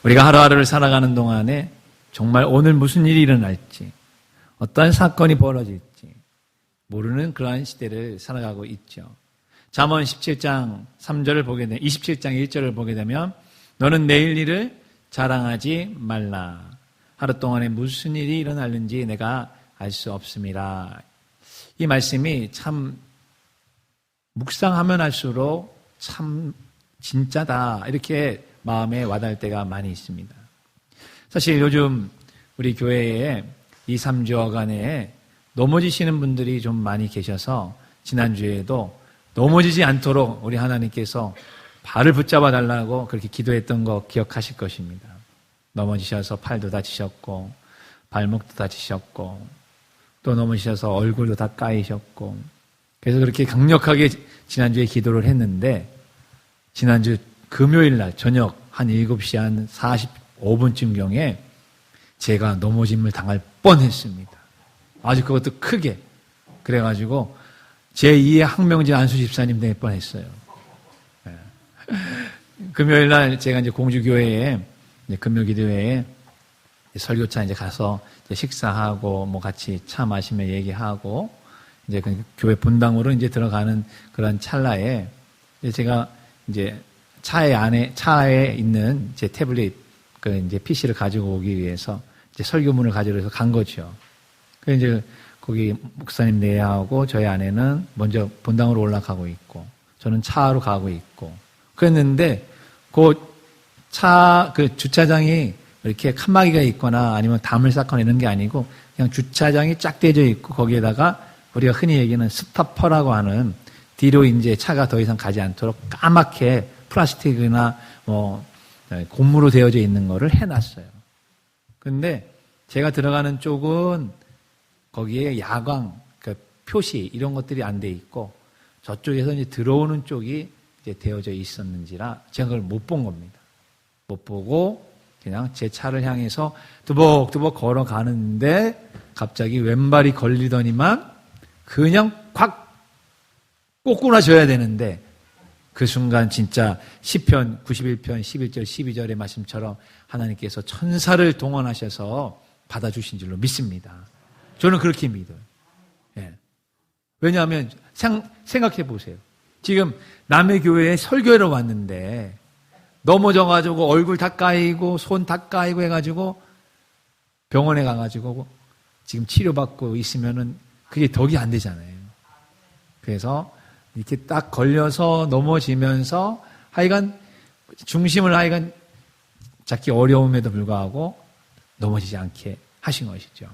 우리가 하루하루를 살아가는 동안에 정말 오늘 무슨 일이 일어날지, 어떠한 사건이 벌어질지 모르는 그러한 시대를 살아가고 있죠. 잠언 17장 3절을 보게 되면 27장 1절을 보게 되면 너는 내일 일을 자랑하지 말라. 하루 동안에 무슨 일이 일어날는지 내가 알 수 없음이라. 이 말씀이 참 묵상하면 할수록 참 진짜다 이렇게 마음에 와닿을 때가 많이 있습니다. 사실 요즘 우리 교회에 2, 3주간에 넘어지시는 분들이 좀 많이 계셔서 지난주에도 넘어지지 않도록 우리 하나님께서 발을 붙잡아 달라고 그렇게 기도했던 거 기억하실 것입니다. 넘어지셔서 팔도 다치셨고 발목도 다치셨고 또 넘어지셔서 얼굴도 다 까이셨고 그래서 그렇게 강력하게 지난주에 기도를 했는데 지난주 금요일 날 저녁 한 7시 한 45분쯤경에 제가 넘어짐을 당할 뻔했습니다. 아주 그것도 크게. 그래가지고 제2의 항명진 안수 집사님 될 뻔했어요. 네. 금요일 날 제가 이제 공주교회에 금요기도회에 설교차 이제 가서 이제 식사하고 뭐 같이 차 마시며 얘기하고 이제 그 교회 본당으로 이제 들어가는 그런 찰나에 이제 제가 이제 차에 있는 제 태블릿 그 이제 PC를 가지고 오기 위해서 이제 설교문을 가지고 해서 간 거죠. 그 이제 거기 목사님 내하고 저희 아내는 먼저 본당으로 올라가고 있고 저는 차로 가고 있고 그랬는데 그 주차장이 이렇게 칸막이가 있거나 아니면 담을 쌓거나 이런 게 아니고 그냥 주차장이 쫙 떼져 있고 거기에다가 우리가 흔히 얘기하는 스토퍼라고 하는 뒤로 이제 차가 더 이상 가지 않도록 까맣게 플라스틱이나 뭐 고무로 되어져 있는 거를 해놨어요. 그런데 제가 들어가는 쪽은 거기에 야광, 그 표시 이런 것들이 안 돼 있고 저쪽에서 이제 들어오는 쪽이 이제 되어져 있었는지라 제가 그걸 못 본 겁니다. 못 보고 그냥 제 차를 향해서 두벅두벅 걸어가는데 갑자기 왼발이 걸리더니만 그냥 콱 꼬꾸라져야 되는데 그 순간 진짜 시편 91편 11절 12절의 말씀처럼 하나님께서 천사를 동원하셔서 받아주신 줄로 믿습니다. 저는 그렇게 믿어요. 예. 왜냐하면 생각해 보세요. 지금 남의 교회에 설교를 왔는데 넘어져가지고 얼굴 다 까이고 손 다 까이고 해가지고 병원에 가가지고 지금 치료받고 있으면은 그게 덕이 안 되잖아요. 그래서 이렇게 딱 걸려서 넘어지면서 하여간 중심을 하여간 잡기 어려움에도 불구하고 넘어지지 않게 하신 것이죠.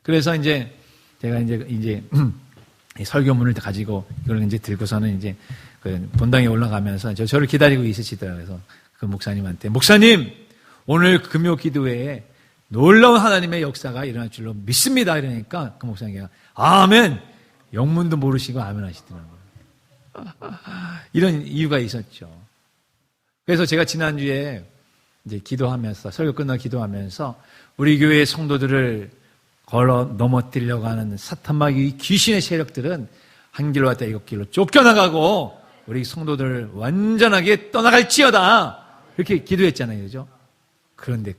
그래서 이제 제가 이제 설교문을 가지고 이걸 이제 들고서는 이제 그 본당에 올라가면서 저를 기다리고 있으시더라고요. 그래서 그 목사님한테 목사님 오늘 금요 기도회에 놀라운 하나님의 역사가 일어날 줄로 믿습니다. 이러니까 그 목사님이 아멘 영문도 모르시고 아멘 하시더라고요. 이런 이유가 있었죠. 그래서 제가 지난주에 이제 기도하면서 설교 끝나고 기도하면서 우리 교회의 성도들을 걸어 넘어뜨리려고 하는 사탄마귀 귀신의 세력들은 한 길로 왔다 일곱 길로 쫓겨나가고 우리 성도들을 완전하게 떠나갈지어다 이렇게 기도했잖아요. 그죠? 그런데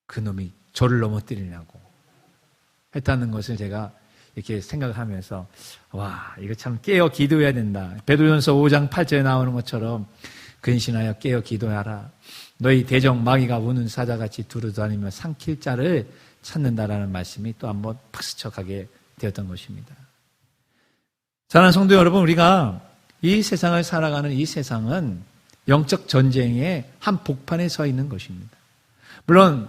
그놈이 저를 넘어뜨리려고 했다는 것을 제가 이렇게 생각을 하면서 와 이거 참 깨어 기도해야 된다. 베드로전서 5장 8절에 나오는 것처럼 근신하여 깨어 기도하라. 너희 대적 마귀가 우는 사자같이 두루다니며 삼킬 자를 찾는다라는 말씀이 또 한번 팍 스쳐가게 되었던 것입니다. 사랑하는 성도 여러분, 우리가 이 세상을 살아가는 이 세상은 영적 전쟁의 한 복판에 서 있는 것입니다. 물론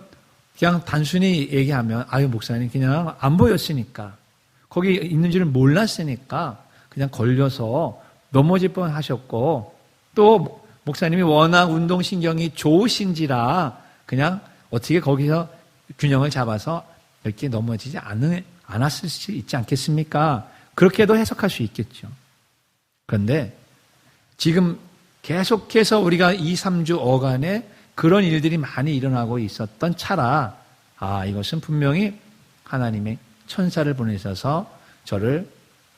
그냥 단순히 얘기하면 아유 목사님 그냥 안 보였으니까 거기 있는 줄은 몰랐으니까 그냥 걸려서 넘어질 뻔하셨고 또 목사님이 워낙 운동신경이 좋으신지라 그냥 어떻게 거기서 균형을 잡아서 이렇게 넘어지지 않았을 수 있지 않겠습니까? 그렇게도 해석할 수 있겠죠. 그런데 지금 계속해서 우리가 2, 3주 어간에 그런 일들이 많이 일어나고 있었던 차라 이것은 분명히 하나님의 천사를 보내셔서 저를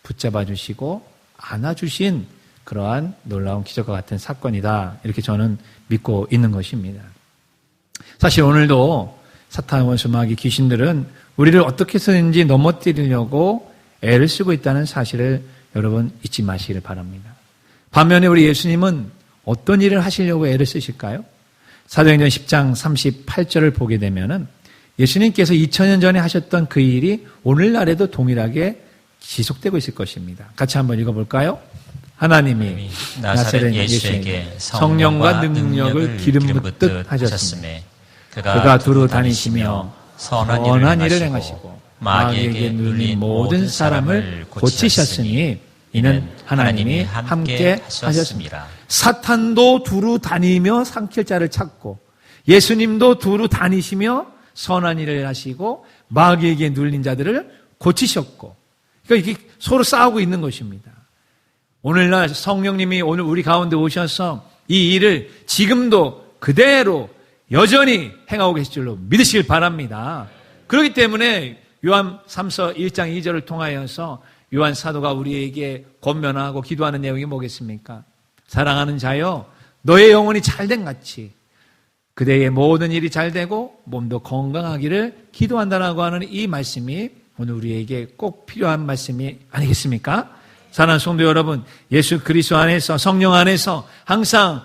붙잡아 주시고 안아주신 그러한 놀라운 기적과 같은 사건이다. 이렇게 저는 믿고 있는 것입니다. 사실 오늘도 사탄, 원수, 마귀, 귀신들은 우리를 어떻게 해서든지 넘어뜨리려고 애를 쓰고 있다는 사실을 여러분 잊지 마시기를 바랍니다. 반면에 우리 예수님은 어떤 일을 하시려고 애를 쓰실까요? 사도행전 10장 38절을 보게 되면은 예수님께서 2000년 전에 하셨던 그 일이 오늘날에도 동일하게 지속되고 있을 것입니다. 같이 한번 읽어볼까요? 하나님이 나사렛 예수에게 성령과 능력을 기름 붓듯 하셨으며 그가 두루 다니시며 선한 일을 행하시고 마귀에게 눌린 모든 사람을 고치셨으니 이는 하나님이 함께 하셨습니다. 사탄도 두루 다니며 삼킬 자를 찾고 예수님도 두루 다니시며 선한 일을 하시고 마귀에게 눌린 자들을 고치셨고, 그러니까 이게 서로 싸우고 있는 것입니다. 오늘날 성령님이 오늘 우리 가운데 오셔서 이 일을 지금도 그대로 여전히 행하고 계실 줄로 믿으시길 바랍니다. 그렇기 때문에 요한 3서 1장 2절을 통하여서 요한 사도가 우리에게 권면하고 기도하는 내용이 뭐겠습니까? 사랑하는 자여, 너의 영혼이 잘된 같이 그대의 모든 일이 잘되고 몸도 건강하기를 기도한다라고 하는 이 말씀이 오늘 우리에게 꼭 필요한 말씀이 아니겠습니까? 사랑하는 성도 여러분, 예수 그리스도 안에서 성령 안에서 항상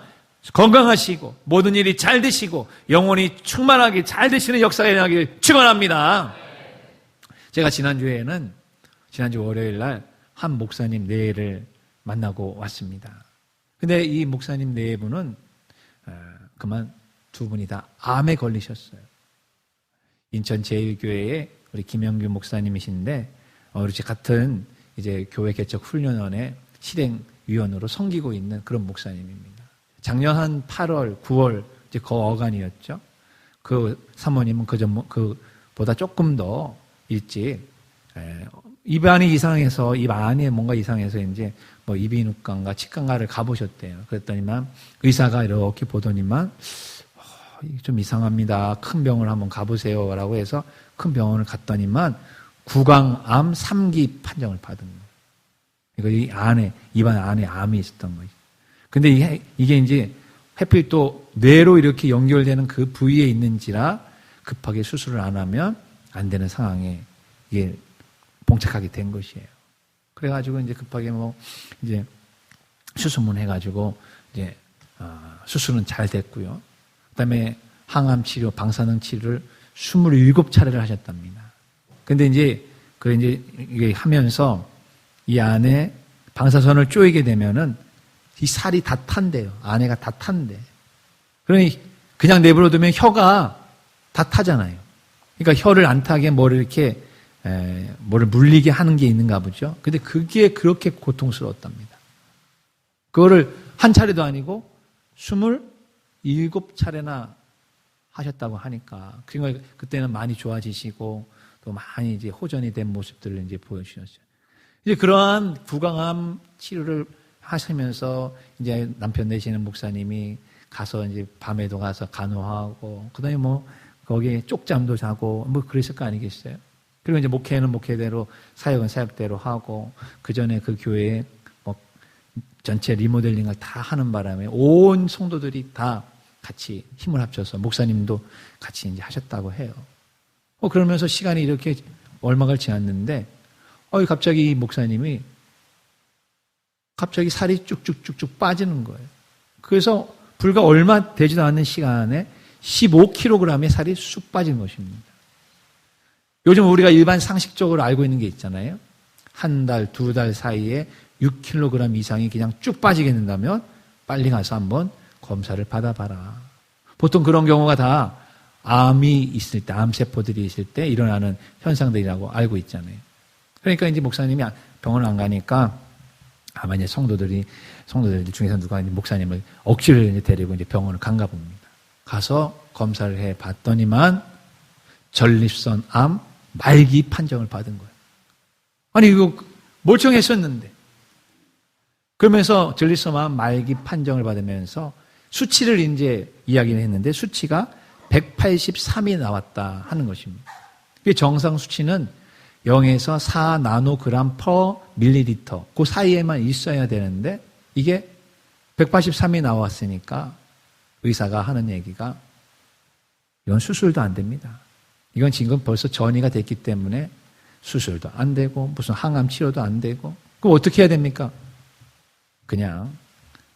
건강하시고 모든 일이 잘 되시고 영혼이 충만하게 잘 되시는 역사가 일어나길 축원합니다. 제가 지난주 월요일 날 한 목사님 내외를 만나고 왔습니다. 근데 이 목사님 내외분은 그만 두 분이 다 암에 걸리셨어요. 인천 제1교회의 우리 김영규 목사님이신데 우리 같은 이제 교회 개척 훈련원의 실행위원으로 섬기고 있는 그런 목사님입니다. 작년 한 8월, 9월 이제 그 어간이었죠. 그 사모님은 그보다 조금 더 일찍 입안이 이상해서 입 안에 뭔가 이상해서 이제 뭐 이비인후과인가 치과인가를 가보셨대요. 그랬더니만 의사가 이렇게 보더니만 좀 이상합니다. 큰 병을 한번 가보세요라고 해서 큰 병원을 갔더니만 구강암 3기 판정을 받은 거예요. 그러니까 이 안에 입안 안에 암이 있었던 거죠. 근데 이게 이제 하필 또 뇌로 이렇게 연결되는 그 부위에 있는지라 급하게 수술을 안 하면 안 되는 상황에 이게 봉착하게 된 것이에요. 그래가지고 이제 급하게 이제 수술문 해가지고 이제 수술은 잘 됐고요. 그다음에 항암 치료, 방사능 치료를 27차례를 하셨답니다. 근데 이제 이게 하면서 이 안에 방사선을 쪼이게 되면은 이 살이 다 탄대요. 안에가 다 탄대. 그러니 그냥 내버려두면 혀가 다 타잖아요. 그러니까 혀를 안 타게 뭐를 물리게 하는 게 있는가 보죠. 근데 그게 그렇게 고통스러웠답니다. 그거를 한 차례도 아니고 27차례나 하셨다고 하니까, 그러니까 그때는 많이 좋아지시고 또 많이 이제 호전이 된 모습들을 이제 보여주셨어요. 이제 그러한 구강암 치료를 하시면서 이제 남편 되시는 목사님이 가서 이제 밤에도 가서 간호하고, 그 다음에 거기에 쪽잠도 자고 그랬을 거 아니겠어요? 그리고 이제 목회는 목회대로, 사역은 사역대로 하고, 그 전에 그 교회에 전체 리모델링을 다 하는 바람에 온 성도들이 다 같이 힘을 합쳐서 목사님도 같이 이제 하셨다고 해요. 그러면서 시간이 이렇게 얼마가 지났는데, 갑자기 이 목사님이 갑자기 살이 쭉쭉쭉쭉 빠지는 거예요. 그래서 불과 얼마 되지도 않는 시간에 15kg의 살이 쑥 빠진 것입니다. 요즘 우리가 일반 상식적으로 알고 있는 게 있잖아요. 한 달, 두 달 사이에 6kg 이상이 그냥 쭉 빠지게 된다면 빨리 가서 한번 검사를 받아봐라. 보통 그런 경우가 다 암이 있을 때, 암세포들이 있을 때 일어나는 현상들이라고 알고 있잖아요. 그러니까 이제 목사님이 병원을 안 가니까 아마 이제 성도들 중에서 누가 목사님을 억지로 이제 데리고 이제 병원을 간가 봅니다. 가서 검사를 해 봤더니만 전립선 암 말기 판정을 받은 거예요. 아니, 이거 멀쩡했었는데. 그러면서 전립선 암 말기 판정을 받으면서 수치를 이제 이야기를 했는데 수치가 183이 나왔다 하는 것입니다. 이게 정상 수치는 0에서 4 나노그램 퍼 밀리리터 그 사이에만 있어야 되는데 이게 183이 나왔으니까 의사가 하는 얘기가 이건 수술도 안 됩니다. 이건 지금 벌써 전이가 됐기 때문에 수술도 안 되고 무슨 항암 치료도 안 되고 그럼 어떻게 해야 됩니까? 그냥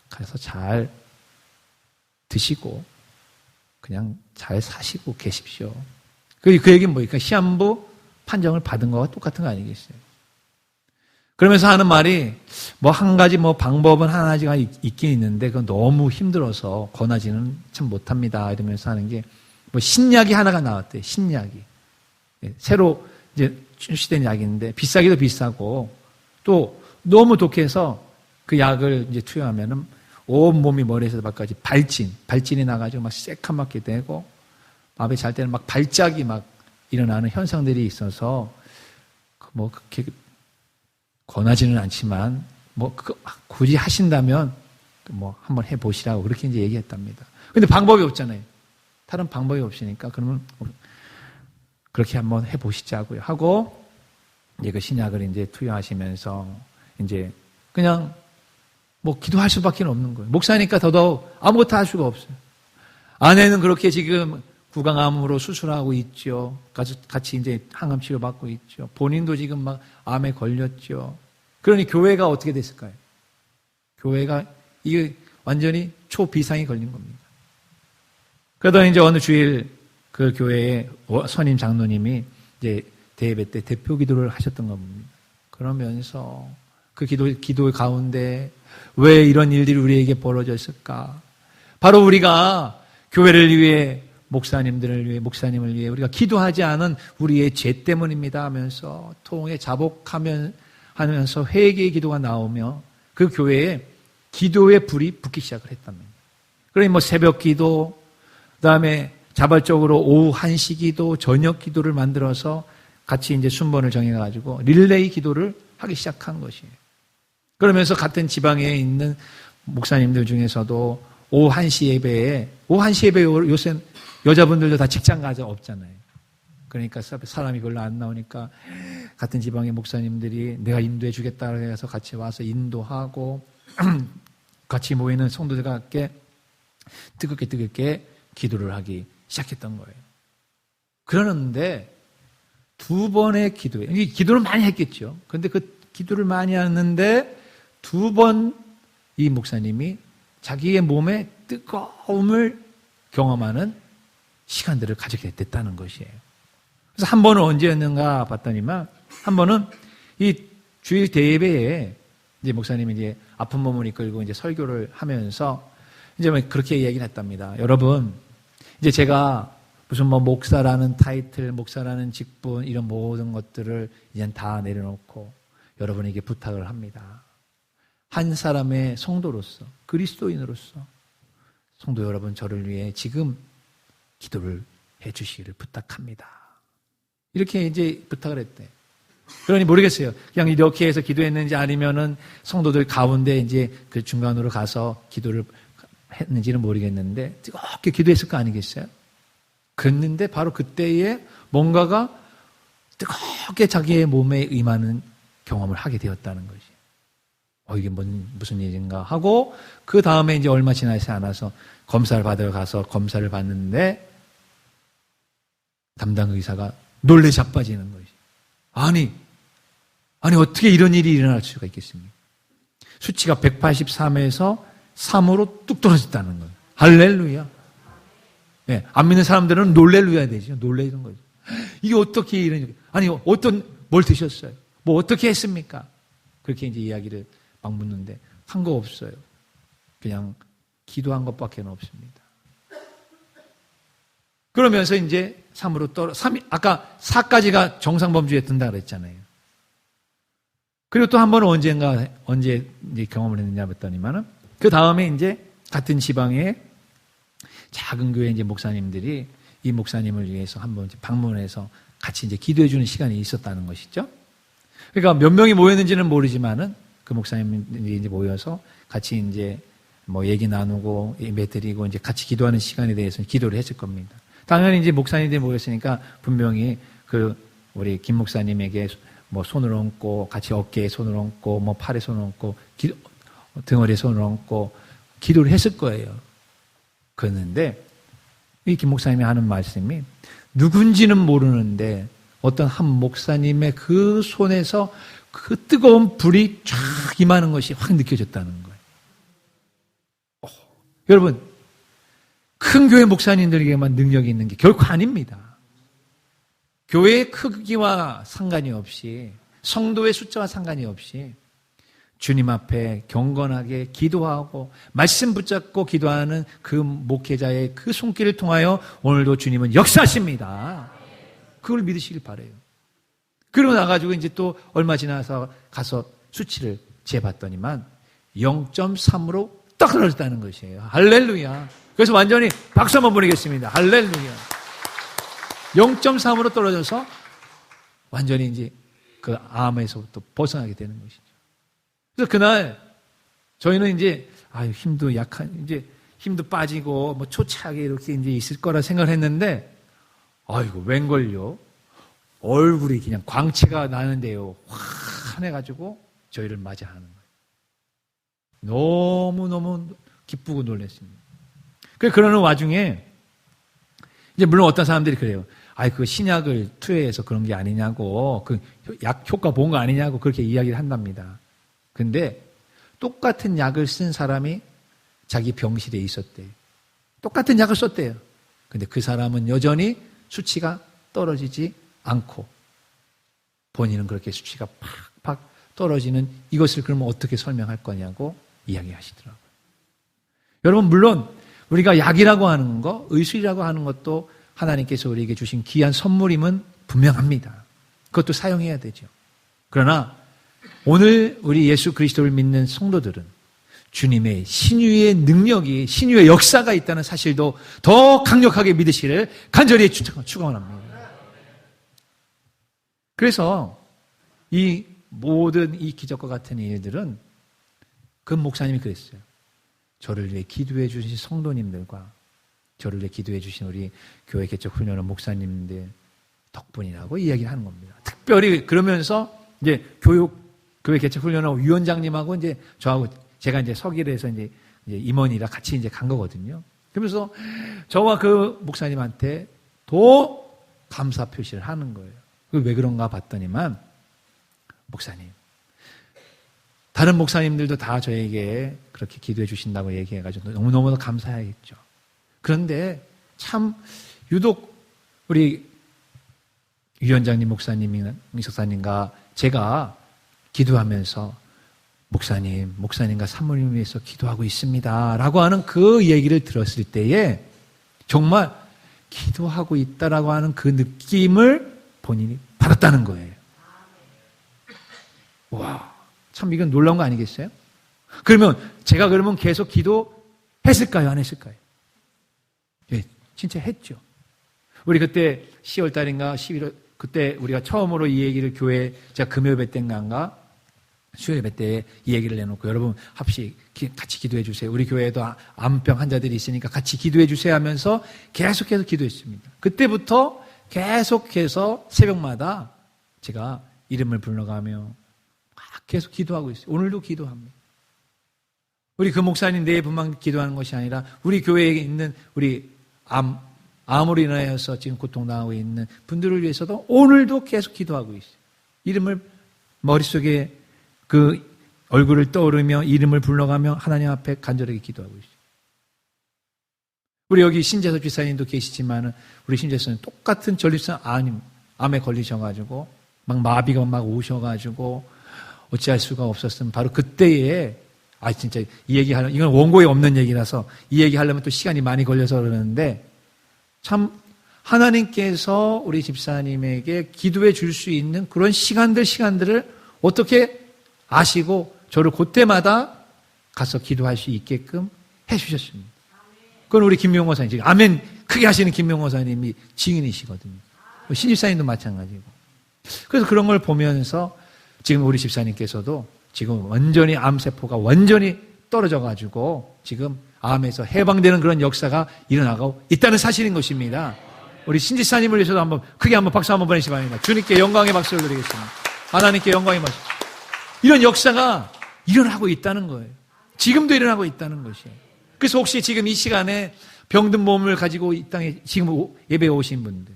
가서 잘 드시고 그냥 잘 사시고 계십시오. 그 얘기는 뭐니까 시한부 판정을 받은 거와 똑같은 거 아니겠어요? 그러면서 하는 말이 뭐 한 가지 뭐 방법은 하나가 있긴 있는데 그건 너무 힘들어서 권하지는 참 못합니다. 이러면서 하는 게 뭐 신약이 하나가 나왔대요. 신약이. 새로 이제 출시된 약인데 비싸기도 비싸고 또 너무 독해서 그 약을 이제 투여하면은 온 몸이 머리에서 발까지 발진이 나가지고 막 새카맣게 되고 밤에 잘 때는 막 발작이 막 일어나는 현상들이 있어서 뭐 그렇게 권하지는 않지만 뭐 굳이 하신다면 뭐 한번 해보시라고 그렇게 이제 얘기했답니다. 근데 방법이 없잖아요. 다른 방법이 없으니까 그러면 그렇게 한번 해보시자고요 하고 이제 그 신약을 이제 투여하시면서 이제 그냥 뭐 기도할 수밖에 없는 거예요. 목사니까 더더욱 아무것도 할 수가 없어요. 아내는 그렇게 지금 구강암으로 수술하고 있죠. 같이 이제 항암 치료 받고 있죠. 본인도 지금 막 암에 걸렸죠. 그러니 교회가 어떻게 됐을까요? 교회가 이게 완전히 초비상이 걸린 겁니다. 그러다 이제 어느 주일 그 교회의 선임 장로님이 이제 대예배 때 대표 기도를 하셨던 겁니다. 그러면서 그 기도 가운데 왜 이런 일들이 우리에게 벌어졌을까? 바로 우리가 교회를 위해 목사님들을 위해 목사님을 위해 우리가 기도하지 않은 우리의 죄 때문입니다 하면서 통에 자복하면서 회개의 기도가 나오며 그 교회에 기도의 불이 붙기 시작을 했답니다. 그러니 뭐 새벽 기도, 그다음에 자발적으로 오후 1시 기도, 저녁 기도를 만들어서 같이 이제 순번을 정해가지고 릴레이 기도를 하기 시작한 것이에요. 그러면서 같은 지방에 있는 목사님들 중에서도 오후 1시 예배에, 오후 1시 예배에 요새 여자분들도 다 직장 가서 없잖아요. 그러니까 사람이 별로 안 나오니까 같은 지방의 목사님들이 내가 인도해 주겠다고 해서 같이 와서 인도하고 같이 모이는 성도들과 함께 뜨겁게 기도를 하기 시작했던 거예요. 그러는데 두 번의 기도에, 기도를 많이 했겠죠. 그런데 그 기도를 많이 하는데 두 번 이 목사님이 자기의 몸에 뜨거움을 경험하는 시간들을 가지게 됐다는 것이에요. 그래서 한 번은 언제였는가 봤더니만 한 번은 이 주일 대예배에 이제 목사님이 이제 아픈 몸을 이끌고 이제 설교를 하면서 이제 그렇게 얘기를 했답니다. 여러분, 이제 제가 무슨 뭐 목사라는 타이틀, 목사라는 직분 이런 모든 것들을 이제 다 내려놓고 여러분에게 부탁을 합니다. 한 사람의 성도로서, 그리스도인으로서 성도 여러분 저를 위해 지금 기도를 해 주시기를 부탁합니다. 이렇게 이제 부탁을 했대. 그러니 모르겠어요. 그냥 이렇게 해서 기도했는지 아니면은 성도들 가운데 이제 그 중간으로 가서 기도를 했는지는 모르겠는데 뜨겁게 기도했을 거 아니겠어요? 그랬는데 바로 그때에 뭔가가 뜨겁게 자기의 몸에 임하는 경험을 하게 되었다는 것이. 이게 무슨 일인가 하고 그 다음에 이제 얼마 지나지 않아서 검사를 받으러 가서 검사를 받는데 담당 의사가 놀래 자빠지는 것이. 아니 어떻게 이런 일이 일어날 수가 있겠습니까? 수치가 183에서 3으로 뚝 떨어졌다는 거예요. 할렐루야. 네, 안 믿는 사람들은 놀렐루야 되죠. 놀래는 거죠. 이게 어떻게 이런, 뭘 드셨어요? 뭐 어떻게 했습니까? 그렇게 이제 이야기를 막 묻는데 한 거 없어요. 그냥 기도한 것밖에 없습니다. 그러면서 이제 3으로 아까 4까지가 정상범주에 든다 그랬잖아요. 그리고 또 한 번은 언제 이제 경험을 했느냐 봤더니만은 그 다음에 이제 같은 지방의 작은 교회 이제 목사님들이 이 목사님을 위해서 한번 방문해서 같이 이제 기도해 주는 시간이 있었다는 것이죠. 그러니까 몇 명이 모였는지는 모르지만은 그 목사님들이 이제 모여서 같이 이제 뭐 얘기 나누고 예배 드리고 이제 같이 기도하는 시간에 대해서 기도를 했을 겁니다. 당연히 이제 목사님들이 모였으니까 분명히 그 우리 김 목사님에게 뭐 손을 얹고 같이 어깨에 손을 얹고 뭐 팔에 손을 얹고 등어리에 손을 얹고 기도를 했을 거예요. 그랬는데 이 김 목사님이 하는 말씀이 누군지는 모르는데 어떤 한 목사님의 그 손에서 그 뜨거운 불이 쫙 임하는 것이 확 느껴졌다는 거예요. 여러분, 큰 교회 목사님들에게만 능력이 있는 게 결코 아닙니다. 교회의 크기와 상관이 없이, 성도의 숫자와 상관이 없이 주님 앞에 경건하게 기도하고 말씀 붙잡고 기도하는 그 목회자의 그 손길을 통하여 오늘도 주님은 역사하십니다. 그걸 믿으시길 바라요. 그러고 나가지고 이제 또 얼마 지나서 가서 수치를 재봤더니만 0.3으로 딱 떨어졌다는 것이에요. 할렐루야. 그래서 완전히 박수 한번 보내겠습니다. 할렐루야. 0.3으로 떨어져서 완전히 이제 그 암에서부터 벗어나게 되는 것이죠. 그래서 그날 저희는 이제 힘도 약한, 이제 힘도 빠지고 뭐 초췌하게 이렇게 이제 있을 거라 생각을 했는데 아이고 웬걸요. 얼굴이 그냥 광채가 나는데요. 환해가지고 저희를 맞이하는 거예요. 너무너무 기쁘고 놀랐습니다. 그러는 와중에 이제 물론 어떤 사람들이 그래요. 그 신약을 투여해서 그런 게 아니냐고, 그 약 효과 본 거 아니냐고 그렇게 이야기를 한답니다. 근데 똑같은 약을 쓴 사람이 자기 병실에 있었대요. 똑같은 약을 썼대요. 근데 그 사람은 여전히 수치가 떨어지지 않고 본인은 그렇게 수치가 팍팍 떨어지는 이것을 그러면 어떻게 설명할 거냐고 이야기하시더라고요. 여러분, 물론 우리가 약이라고 하는 거, 의술이라고 하는 것도 하나님께서 우리에게 주신 귀한 선물임은 분명합니다. 그것도 사용해야 되죠. 그러나 오늘 우리 예수 그리스도를 믿는 성도들은 주님의 신유의 능력이, 신유의 역사가 있다는 사실도 더 강력하게 믿으시기를 간절히 축원합니다. 그래서 이 모든 이 기적과 같은 일들은 그 목사님이 그랬어요. 저를 위해 기도해 주신 성도님들과 저를 위해 기도해 주신 우리 교회 개척 훈련원 목사님들 덕분이라고 이야기를 하는 겁니다. 특별히 그러면서 이제 교회 개척 훈련원 위원장님하고 이제 저하고 제가 이제 서기를 이제 임원이라 같이 이제 간 거거든요. 그러면서 저와 그 목사님한테 더 감사 표시를 하는 거예요. 왜 그런가 봤더니만, 목사님, 다른 목사님들도 다 저에게 그렇게 기도해 주신다고 얘기해가지고 너무너무 감사하겠죠. 그런데 참 유독 우리 위원장님 목사님과 제가 기도하면서 목사님과 사모님을 위해서 기도하고 있습니다 라고 하는 그 얘기를 들었을 때에 정말 기도하고 있다라고 하는 그 느낌을 본인이 받았다는 거예요. 와, 참 이건 놀라운 거 아니겠어요? 그러면 제가 계속 기도했을까요? 안 했을까요? 예, 진짜 했죠. 우리 그때 10월 달인가 11월 그때 우리가 처음으로 이 얘기를 교회 제가 금요일 때인가 수요일 때에 이 얘기를 내놓고 여러분 같이 기도해 주세요. 우리 교회에도 암병 환자들이 있으니까 같이 기도해 주세요 하면서 계속해서 기도했습니다. 그때부터 계속해서 새벽마다 제가 이름을 불러가며 계속 기도하고 있어요. 오늘도 기도합니다. 우리 그 목사님 내 분만 기도하는 것이 아니라 우리 교회에 있는 우리 암으로 인하여서 지금 고통당하고 있는 분들을 위해서도 오늘도 계속 기도하고 있어요. 이름을 머릿속에 그 얼굴을 떠오르며 이름을 불러가며 하나님 앞에 간절하게 기도하고 있어요. 우리 여기 신재섭 지사님도 계시지만은 우리 신재섭님 똑같은 전립선 암에 걸리셔가지고 막 마비가 막 오셔가지고 어찌할 수가 없었으면 바로 그때에 진짜 이 얘기하려면 이건 원고에 없는 얘기라서 이 얘기하려면 또 시간이 많이 걸려서 그러는데 참 하나님께서 우리 집사님에게 기도해 줄 수 있는 그런 시간들을 어떻게 아시고 저를 그때마다 가서 기도할 수 있게끔 해 주셨습니다. 그건 우리 김명호 사님, 지금 아멘 크게 하시는 김명호 사님이 증인이시거든요. 신집사님도 마찬가지고. 그래서 그런 걸 보면서 지금 우리 집사님께서도 지금 완전히 암세포가 완전히 떨어져가지고 지금 암에서 해방되는 그런 역사가 일어나고 있다는 사실인 것입니다. 우리 신지사님을 위해서도 한번 크게 한번 박수 한번 보내시기 바랍니다. 주님께 영광의 박수를 드리겠습니다. 하나님께 영광의 박수. 이런 역사가 일어나고 있다는 거예요. 지금도 일어나고 있다는 것이에요. 그래서 혹시 지금 이 시간에 병든 몸을 가지고 이 땅에 지금 예배에 오신 분들,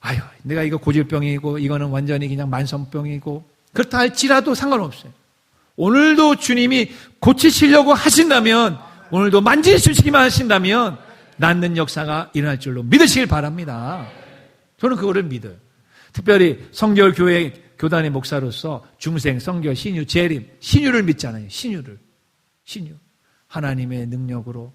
아유, 내가 이거 고질병이고 이거는 완전히 그냥 만성병이고 그렇다 할지라도 상관없어요. 오늘도 주님이 고치시려고 하신다면, 오늘도 만지시기만 하신다면 낫는 역사가 일어날 줄로 믿으시길 바랍니다. 저는 그거를 믿어요. 특별히 성결 교회 교단의 목사로서 중생, 성결, 신유, 재림, 신유를 믿잖아요. 신유. 하나님의 능력으로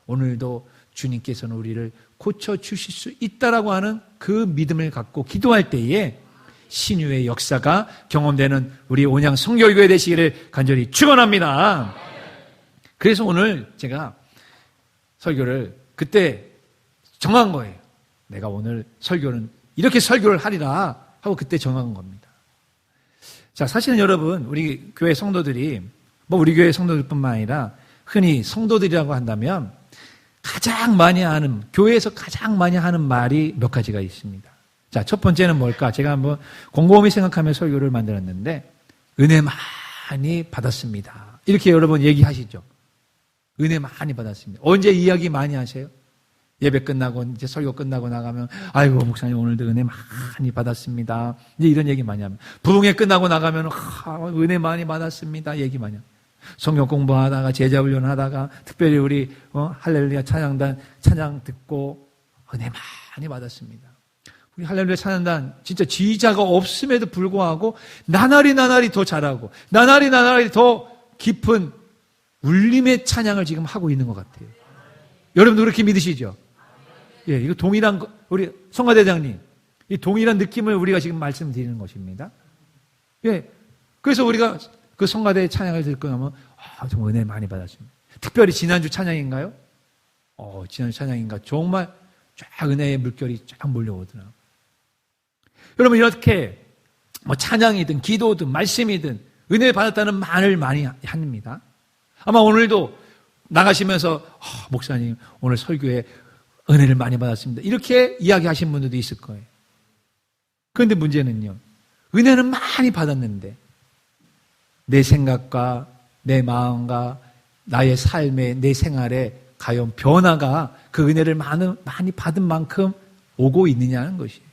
오늘도 주님께서는 우리를 고쳐주실 수 있다라고 하는 그 믿음을 갖고 기도할 때에 신유의 역사가 경험되는 우리 온양 성결교회 되시기를 간절히 축원합니다. 그래서 오늘 제가 설교를 그때 정한 거예요. 내가 오늘 설교는 이렇게 설교를 하리라 하고 그때 정한 겁니다. 자, 사실은 여러분, 우리 교회 성도들이, 우리 교회 성도들뿐만 아니라 흔히 성도들이라고 한다면 가장 많이 하는, 교회에서 가장 많이 하는 말이 몇 가지가 있습니다. 자, 첫 번째는 뭘까? 제가 한번 곰곰이 생각하며 설교를 만들었는데, 은혜 많이 받았습니다. 이렇게 여러분 얘기하시죠. 은혜 많이 받았습니다. 언제 이야기 많이 하세요? 예배 끝나고, 이제 설교 끝나고 나가면, 아이고, 목사님 오늘도 은혜 많이 받았습니다. 이제 이런 얘기 많이 합니다. 부흥회 끝나고 나가면, 은혜 많이 받았습니다. 얘기 많이 합니다. 성경 공부하다가, 제자 훈련하다가, 특별히 우리, 할렐루야 찬양단 찬양 듣고, 은혜 많이 받았습니다. 우리 할렐루야 찬양단 진짜 지휘자가 없음에도 불구하고, 나날이 더 잘하고, 나날이 더 깊은 울림의 찬양을 지금 하고 있는 것 같아요. 여러분도 그렇게 믿으시죠? 예, 이거 동일한, 우리 성가대장님, 이 동일한 느낌을 우리가 지금 말씀드리는 것입니다. 예, 그래서 우리가 그 성가대 찬양을 듣고 나면, 정말 은혜 많이 받았습니다. 특별히 지난주 찬양인가요? 지난주 찬양인가? 정말 쫙 은혜의 물결이 쫙 몰려오더라고요. 여러분, 이렇게 찬양이든 기도든 말씀이든 은혜 받았다는 말을 많이 합니다. 아마 오늘도 나가시면서 목사님 오늘 설교에 은혜를 많이 받았습니다. 이렇게 이야기하신 분들도 있을 거예요. 그런데 문제는요, 은혜는 많이 받았는데 내 생각과 내 마음과 나의 삶에, 내 생활에 과연 변화가 그 은혜를 많이 받은 만큼 오고 있느냐는 것이에요.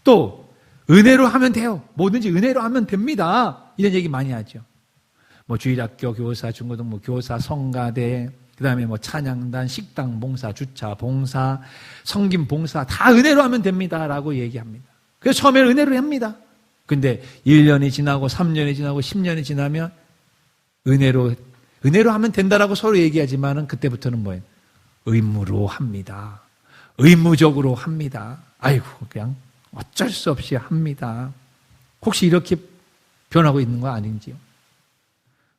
또 은혜로 하면 돼요. 뭐든지 은혜로 하면 됩니다. 이런 얘기 많이 하죠. 주일학교 교사, 중고등부 교사, 성가대, 그 다음에 찬양단, 식당 봉사, 주차 봉사, 성김 봉사, 다 은혜로 하면 됩니다라고 얘기합니다. 그래서 처음에는 은혜로 합니다. 근데 1년이 지나고 3년이 지나고 10년이 지나면 은혜로 하면 된다라고 서로 얘기하지만은 그때부터는 뭐예요? 의무로 합니다. 의무적으로 합니다. 아이고, 그냥 어쩔 수 없이 합니다. 혹시 이렇게 변하고 있는 거 아닌지요?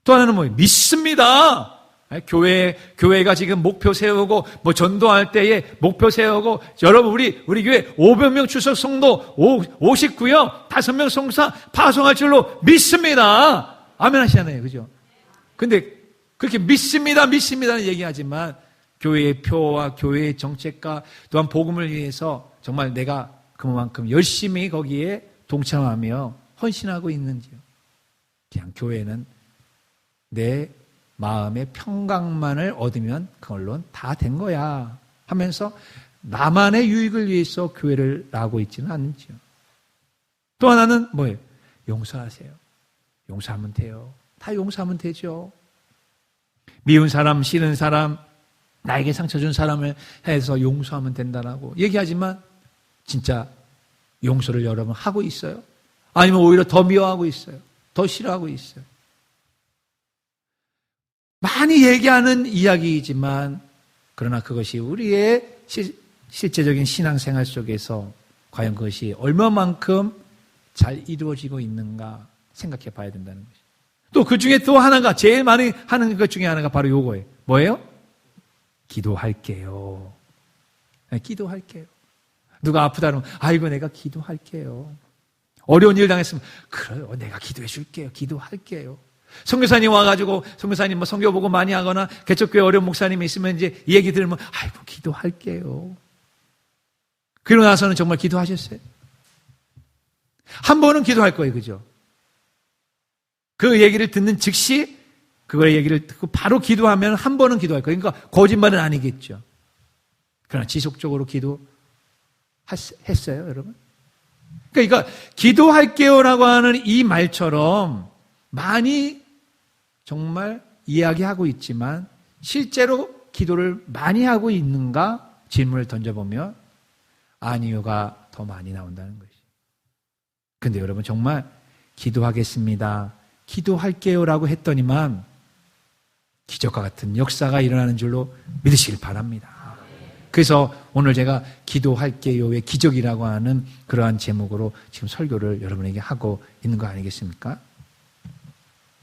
또 하나는 뭐예요? 믿습니다. 교회가 지금 목표 세우고, 전도할 때에 목표 세우고, 여러분, 우리 교회 500명 추석 성도, 59명, 5명 성사 파송할 줄로 믿습니다. 아멘 하시잖아요. 그죠? 근데 그렇게 믿습니다는 얘기하지만, 교회의 표와 교회의 정책과 또한 복음을 위해서 정말 내가 그만큼 열심히 거기에 동참하며 헌신하고 있는지요? 그냥 교회는 내 마음의 평강만을 얻으면 그걸로는 다 된 거야 하면서 나만의 유익을 위해서 교회를 나가고 있지는 않지요. 또 하나는 뭐예요? 용서하세요. 용서하면 돼요. 다 용서하면 되죠. 미운 사람, 싫은 사람, 나에게 상처 준 사람을 해서 용서하면 된다라고 얘기하지만 진짜 용서를 여러분 하고 있어요? 아니면 오히려 더 미워하고 있어요? 더 싫어하고 있어요? 많이 얘기하는 이야기이지만 그러나 그것이 우리의 실제적인 신앙생활 속에서 과연 그것이 얼마만큼 잘 이루어지고 있는가 생각해 봐야 된다는 것이죠. 또 그 중에 또 하나가 제일 많이 하는 것 중에 하나가 바로 요거예요. 뭐예요? 기도할게요. 네, 기도할게요. 누가 아프다 그러면 아이고 내가 기도할게요. 어려운 일 당했으면 그래요. 내가 기도해 줄게요. 기도할게요. 선교사님 와가지고 선교사님 선교 보고 많이 하거나 개척교회 어려운 목사님이 있으면 이제 이 얘기 들으면 아이고 기도할게요. 그러고 나서는 정말 기도하셨어요? 한 번은 기도할 거예요. 그죠? 그 얘기를 듣는 즉시 그거의 얘기를 듣고 바로 기도하면 한 번은 기도할 거예요. 그러니까 거짓말은 아니겠죠. 그러나 지속적으로 기도했어요, 여러분? 그러니까 기도할게요라고 하는 이 말처럼 많이 정말 이야기하고 있지만 실제로 기도를 많이 하고 있는가 질문을 던져보면 아니요가 더 많이 나온다는 것이. 근데 여러분 정말 기도하겠습니다, 기도할게요라고 했더니만 기적과 같은 역사가 일어나는 줄로 믿으시길 바랍니다. 그래서 오늘 제가 기도할게요의 기적이라고 하는 그러한 제목으로 지금 설교를 여러분에게 하고 있는 거 아니겠습니까?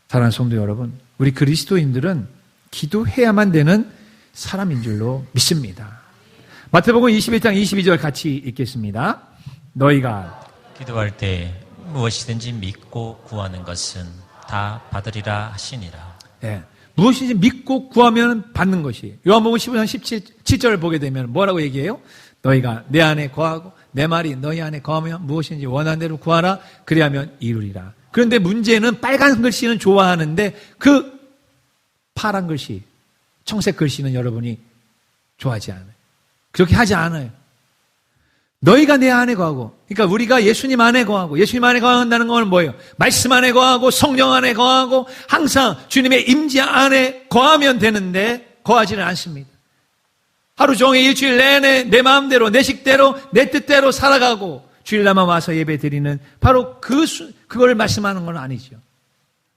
사랑하는 성도 여러분, 우리 그리스도인들은 기도해야만 되는 사람인 줄로 믿습니다. 마태복음 21장 22절 같이 읽겠습니다. 너희가 기도할 때 무엇이든지 믿고 구하는 것은 다 받으리라 하시니라. 네. 무엇이든지 믿고 구하면 받는 것이. 요한복음 15장 17절을 보게 되면 뭐라고 얘기해요? 너희가 내 안에 거하고 내 말이 너희 안에 거하면 무엇인지 원하는 대로 구하라. 그리하면 이루리라. 그런데 문제는 빨간 글씨는 좋아하는데 그 파란 글씨, 청색 글씨는 여러분이 좋아하지 않아요. 그렇게 하지 않아요. 너희가 내 안에 거하고, 그러니까 우리가 예수님 안에 거하고, 예수님 안에 거한다는 건 뭐예요? 말씀 안에 거하고, 성령 안에 거하고, 항상 주님의 임재 안에 거하면 되는데 거하지는 않습니다. 하루 종일 일주일 내내 내 마음대로, 내 식대로, 내 뜻대로 살아가고 주일날만 와서 예배 드리는 바로 그걸 말씀하는 건 아니죠.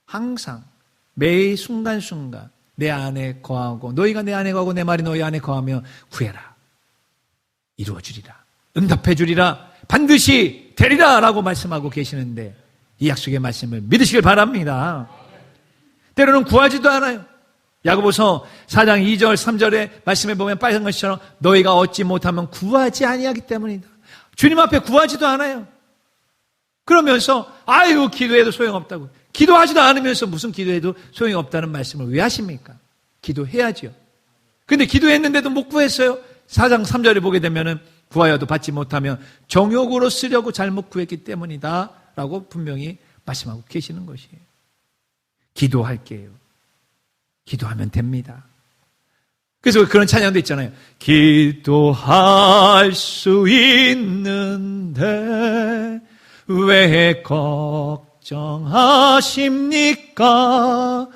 항상 매일 순간순간 내 안에 거하고, 너희가 내 안에 거하고 내 말이 너희 안에 거하며 구해라. 이루어주리라. 응답해 주리라. 반드시 되리라 라고 말씀하고 계시는데 이 약속의 말씀을 믿으시길 바랍니다. 때로는 구하지도 않아요. 야고보서 4장 2절 3절에 말씀해 보면 빨간 것처럼 너희가 얻지 못하면 구하지 아니하기 때문이다. 주님 앞에 구하지도 않아요. 그러면서 아유 기도해도 소용없다고. 기도하지도 않으면서 무슨 기도해도 소용이 없다는 말씀을 왜 하십니까? 기도해야죠. 근데 기도했는데도 못 구했어요. 4장 3절에 보게 되면은 구하여도 받지 못하면 정욕으로 쓰려고 잘못 구했기 때문이다 라고 분명히 말씀하고 계시는 것이에요. 기도할게요. 기도하면 됩니다. 그래서 그런 찬양도 있잖아요. 기도할 수 있는데 왜 걱정하십니까?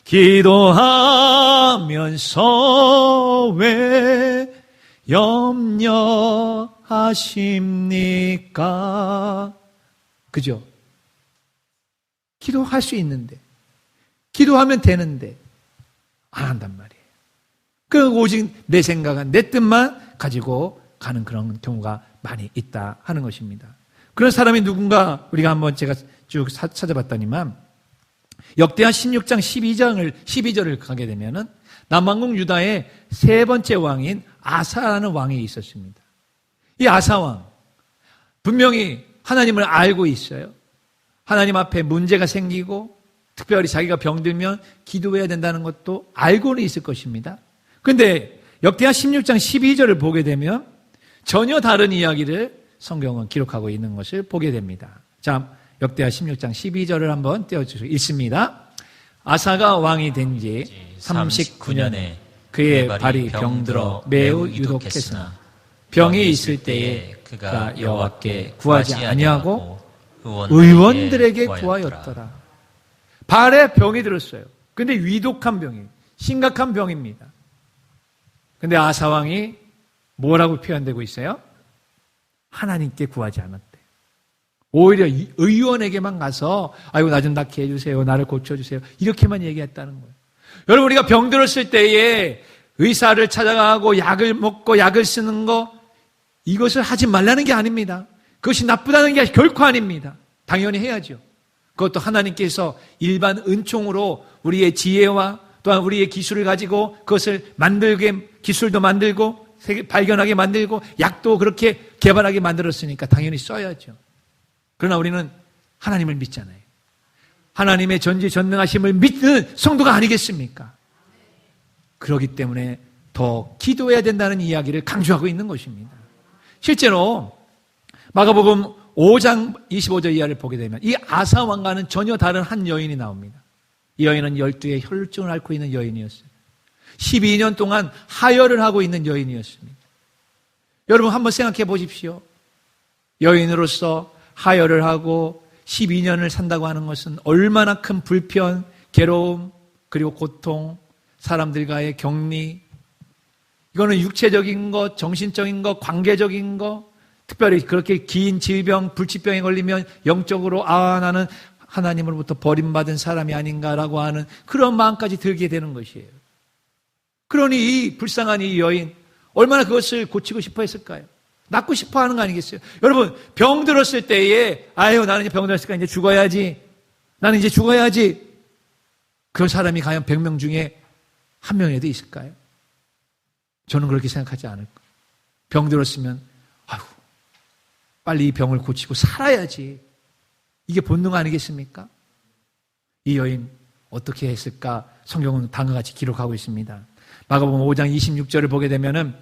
기도하면서 왜 염려하십니까? 그죠? 기도할 수 있는데, 기도하면 되는데, 안 한단 말이에요. 그 오직 내 생각은 내 뜻만 가지고 가는 그런 경우가 많이 있다 하는 것입니다. 그런 사람이 누군가 우리가 한번 제가 쭉 찾아봤더니만, 역대하 16장 12절을 가게 되면은 남왕국 유다의 세 번째 왕인 아사라는 왕이 있었습니다. 이 아사왕, 분명히 하나님을 알고 있어요. 하나님 앞에 문제가 생기고 특별히 자기가 병들면 기도해야 된다는 것도 알고는 있을 것입니다. 그런데 역대하 16장 12절을 보게 되면 전혀 다른 이야기를 성경은 기록하고 있는 것을 보게 됩니다. 자, 역대하 16장 12절을 한번 떼어주시고 읽습니다. 아사가 왕이 된 지 39년에 그의 발이 병들어 매우 유독했으나 병이 있을 때에 그가 여호와께 구하지 아니하고 의원들에게 구하였더라. 발에 병이 들었어요. 근데 위독한 병이에요. 심각한 병입니다. 근데 아사왕이 뭐라고 표현되고 있어요? 하나님께 구하지 않았대. 오히려 의원에게만 가서 아이고 나 좀 낫게 해주세요. 나를 고쳐주세요. 이렇게만 얘기했다는 거예요. 여러분 우리가 병들었을 때에 의사를 찾아가고 약을 먹고 약을 쓰는 거 이것을 하지 말라는 게 아닙니다. 그것이 나쁘다는 게 결코 아닙니다. 당연히 해야죠. 그것도 하나님께서 일반 은총으로 우리의 지혜와 또한 우리의 기술을 가지고 그것을 만들게 기술도 만들고 발견하게 만들고 약도 그렇게 개발하게 만들었으니까 당연히 써야죠. 그러나 우리는 하나님을 믿잖아요. 하나님의 전지전능하심을 믿는 성도가 아니겠습니까? 그렇기 때문에 더 기도해야 된다는 이야기를 강조하고 있는 것입니다. 실제로 마가복음 5장 25절 이하를 보게 되면 이 아사 왕과는 전혀 다른 한 여인이 나옵니다. 이 여인은 12의 혈루증을 앓고 있는 여인이었어요. 12년 동안 하혈을 하고 있는 여인이었습니다. 여러분 한번 생각해 보십시오. 여인으로서 하혈을 하고 12년을 산다고 하는 것은 얼마나 큰 불편, 괴로움, 그리고 고통, 사람들과의 격리, 이거는 육체적인 것, 정신적인 것, 관계적인 것, 특별히 그렇게 긴 질병, 불치병에 걸리면 영적으로 나는 하나님으로부터 버림받은 사람이 아닌가라고 하는 그런 마음까지 들게 되는 것이에요. 그러니 이 불쌍한 이 여인 얼마나 그것을 고치고 싶어 했을까요? 낫고 싶어 하는 거 아니겠어요? 여러분 병 들었을 때에 나는 이제 병 들었으니까 이제 죽어야지. 나는 이제 죽어야지. 그런 사람이 과연 100명 중에 한 명이라도 있을까요? 저는 그렇게 생각하지 않을 거예요. 병 들었으면 빨리 이 병을 고치고 살아야지. 이게 본능 아니겠습니까? 이 여인 어떻게 했을까? 성경은 다음과 같이 기록하고 있습니다. 마가복음 5장 26절을 보게 되면은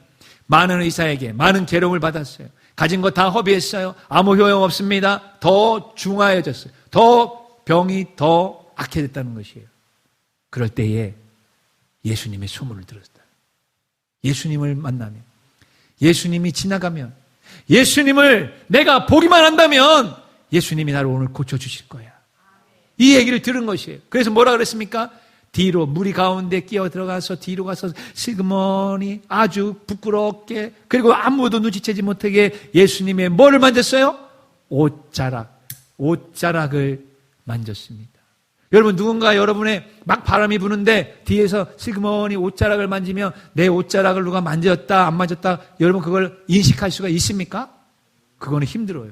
많은 의사에게 많은 괴로움을 받았어요. 가진 것 다 허비했어요. 아무 효용 없습니다. 더 중하여졌어요. 더 병이 더 악해졌다는 것이에요. 그럴 때에 예수님의 소문을 들었다. 예수님을 만나면, 예수님이 지나가면, 예수님을 내가 보기만 한다면 예수님이 나를 오늘 고쳐주실 거야. 이 얘기를 들은 것이에요. 그래서 뭐라 그랬습니까? 뒤로 무리 가운데 끼어 들어가서 뒤로 가서 슬그머니 아주 부끄럽게, 그리고 아무도 눈치채지 못하게 예수님의 뭐를 만졌어요? 옷자락을 만졌습니다. 여러분 누군가 여러분의 막 바람이 부는데 뒤에서 슬그머니 옷자락을 만지면 내 옷자락을 누가 만졌다 안 만졌다 여러분 그걸 인식할 수가 있습니까? 그거는 힘들어요.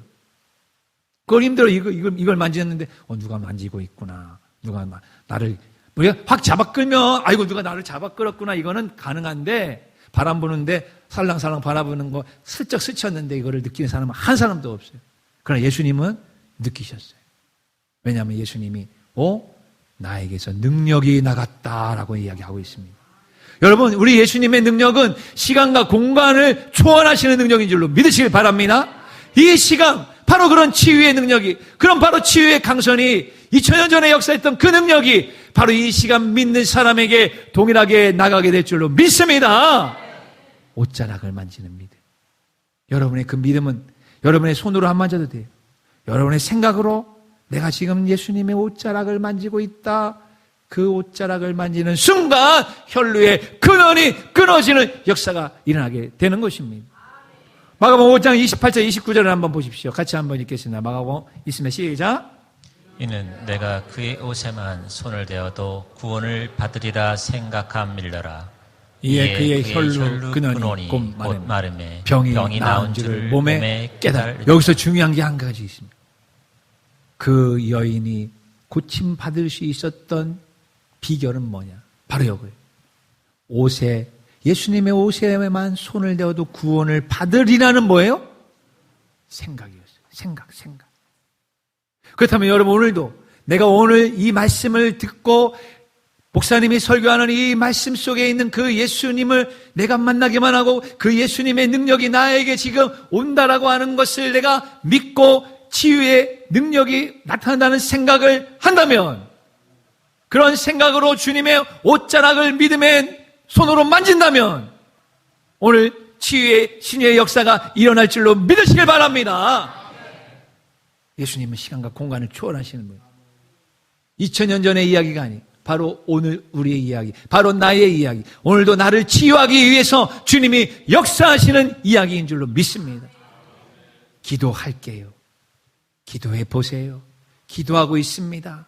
그걸 힘들어요. 이걸 만지는데 누가 만지고 있구나. 누가 나를 우리가 확 잡아 끌면 누가 나를 잡아 끌었구나. 이거는 가능한데 바람 부는데 살랑살랑 바라보는 거 슬쩍 스쳤는데 이거를 느끼는 사람은 한 사람도 없어요. 그러나 예수님은 느끼셨어요. 왜냐하면 예수님이 나에게서 능력이 나갔다라고 이야기하고 있습니다. 여러분 우리 예수님의 능력은 시간과 공간을 초월하시는 능력인 줄로 믿으시길 바랍니다. 이 시간 바로 그런 치유의 능력이, 그런 바로 치유의 강선이 2000년 전에 역사했던 그 능력이 바로 이 시간 믿는 사람에게 동일하게 나가게 될 줄로 믿습니다. 옷자락을 만지는 믿음. 여러분의 그 믿음은 여러분의 손으로 안 만져도 돼요. 여러분의 생각으로 내가 지금 예수님의 옷자락을 만지고 있다. 그 옷자락을 만지는 순간 혈루의 근원이 끊어지는 역사가 일어나게 되는 것입니다. 마가복음 5장 28절 29절을 한번 보십시오. 같이 한번 읽겠습니다. 마가복음 있으면 시작. 이는 내가 그의 옷에만 손을 대어도 구원을 받으리라 생각함일러라. 이에 그의 혈루 근원이 곧 마름에 병이 나온 줄을 몸에 깨달으리라. 여기서 중요한 게 한 가지 있습니다. 그 여인이 고침받을 수 있었던 비결은 뭐냐? 바로 이거예요. 예수님의 옷에만 손을 대어도 구원을 받으리라는 뭐예요? 생각이었어요. 생각. 그렇다면 여러분 오늘도 내가 오늘 이 말씀을 듣고 목사님이 설교하는 이 말씀 속에 있는 그 예수님을 내가 만나기만 하고 그 예수님의 능력이 나에게 지금 온다라고 하는 것을 내가 믿고 치유의 능력이 나타난다는 생각을 한다면, 그런 생각으로 주님의 옷자락을 믿음의 손으로 만진다면 오늘 치유의 신유의 역사가 일어날 줄로 믿으시길 바랍니다. 예수님은 시간과 공간을 초월하시는 분이에요. 2000년 전의 이야기가 아니에요. 바로 오늘 우리의 이야기, 바로 나의 이야기, 오늘도 나를 치유하기 위해서 주님이 역사하시는 이야기인 줄로 믿습니다. 기도할게요. 기도해 보세요. 기도하고 있습니다.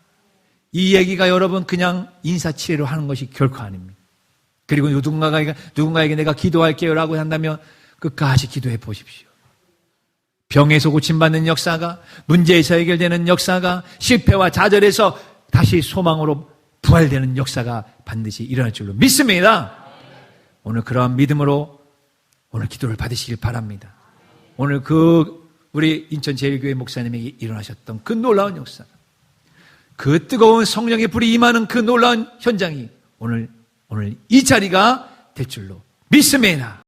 이 얘기가 여러분 그냥 인사치레로 하는 것이 결코 아닙니다. 그리고 누군가에게 내가 기도할게요 라고 한다면 끝까지 기도해 보십시오. 병에서 고침받는 역사가, 문제에서 해결되는 역사가, 실패와 좌절에서 다시 소망으로 부활되는 역사가 반드시 일어날 줄로 믿습니다. 오늘 그러한 믿음으로 오늘 기도를 받으시길 바랍니다. 오늘 우리 인천제일교회 목사님에게 일어나셨던 그 놀라운 역사, 그 뜨거운 성령의 불이 임하는 그 놀라운 현장이 오늘 이 자리가 될 줄로 믿습니다.